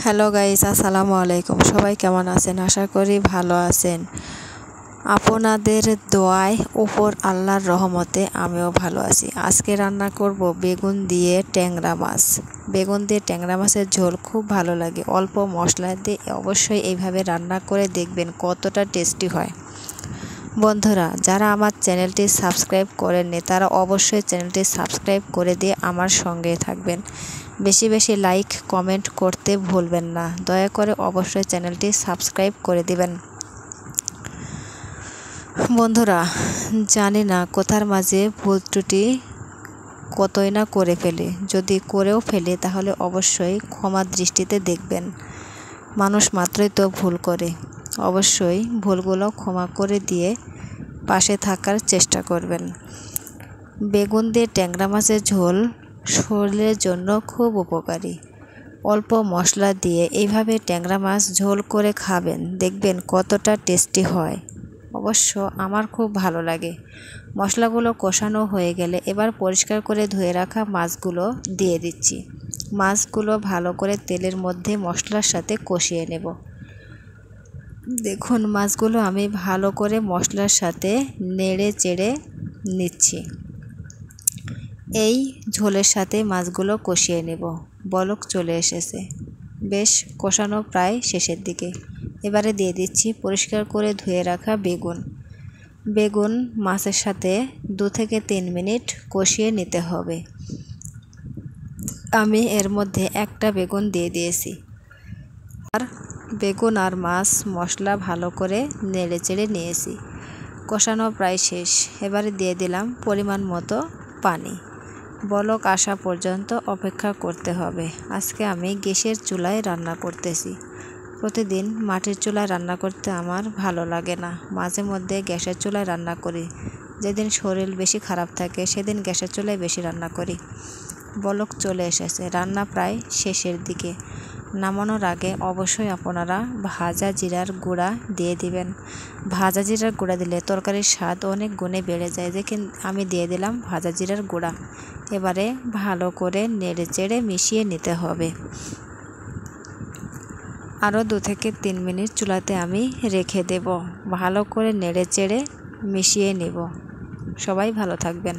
Hello guys, আসসালামু আলাইকুম। সবাই কেমন আছেন? আশা করি ভালো আছেন। আপনাদের দোয়ায় উপর আল্লাহর রহমতে আমিও ভালো আছি। আজকে রান্না করব বেগুন দিয়ে ট্যাংরা মাছ। বেগুন দিয়ে ট্যাংরা মাছের ঝোল খুব ভালো লাগে। অল্প মশলা দিয়ে অবশ্যই এইভাবে রান্না করে দেখবেন কতটা টেস্টি হয়। বন্ধুরা, যারা আমার চ্যানেলটি সাবস্ক্রাইব করেননি তারা অবশ্যই চ্যানেলটি সাবস্ক্রাইব করে দিয়ে আমার সঙ্গে থাকবেন। বেশি বেশি লাইক কমেন্ট করতে ভুলবেন না। দয়া করে অবশ্যই চ্যানেলটি সাবস্ক্রাইব করে দিবেন। বন্ধুরা, জানি না কোথার মাঝে ভুল ত্রুটি কতই না করে ফেলি। যদি করেও ফেলি তাহলে অবশ্যই ক্ষমা দৃষ্টিতে দেখবেন। মানুষ মাত্রই তো ভুল করে। অবশ্যই ভুলগুলো ক্ষমা করে দিয়ে পাশে থাকার চেষ্টা করবেন। বেগুন দিয়ে ট্যাংরা মাছের ঝোল শরীরের জন্য খুব উপকারী। অল্প মশলা দিয়ে এইভাবে ট্যাংরা মাছ ঝোল করে খাবেন, দেখবেন কতটা টেস্টি হয়। অবশ্য আমার খুব ভালো লাগে। মশলাগুলো কষানো হয়ে গেলে এবার পরিষ্কার করে ধুয়ে রাখা মাছগুলো দিয়ে দিচ্ছি। মাছগুলো ভালো করে তেলের মধ্যে মশলার সাথে কষিয়ে নেব। দেখুন, মাছগুলো আমি ভালো করে মশলার সাথে নেড়ে চেড়ে নিচ্ছি। এই ঝোলের সাথে মাছগুলো কষিয়ে নেব। বলক চলে এসেছে, বেশ কষানো প্রায় শেষের দিকে। এবারে দিয়ে দিচ্ছি পরিষ্কার করে ধুয়ে রাখা বেগুন মাছের সাথে 2 থেকে 3 মিনিট কষিয়ে নিতে হবে। আমি এর মধ্যে একটা বেগুন দিয়ে দিয়েছি। আর বেগুন আর মাছ মশলা ভালো করে নেড়ে চেড়ে নিয়েছি। কষানো প্রায় শেষ। এবারে দিয়ে দিলাম পরিমাণ মতো পানি। বলক আসা পর্যন্ত অপেক্ষা করতে হবে। আজকে আমি গ্যাসের চুলায় রান্না করতেছি। প্রতিদিন মাটির চুলায় রান্না করতে আমার ভালো লাগে না। মাঝে মধ্যে গ্যাসের চুলায় রান্না করি। যেদিন শরীর বেশি খারাপ থাকে সেদিন গ্যাসের চুলায় বেশি রান্না করি। বলক চলে এসেছে, রান্না প্রায় শেষের দিকে। নামানোর আগে অবশ্যই আপনারা ভাজা জিরার গুঁড়া দিয়ে দিবেন। ভাজা জিরার গুঁড়া দিলে তরকারির স্বাদ অনেক গুণে বেড়ে যায়। দেখেন, আমি দিয়ে দিলাম ভাজা জিরার গুঁড়া। এবারে ভালো করে নেড়ে চেড়ে মিশিয়ে নিতে হবে। আরও 2 থেকে 3 মিনিট চুলাতে আমি রেখে দেব। ভালো করে নেড়ে চেড়ে মিশিয়ে নেব। সবাই ভালো থাকবেন।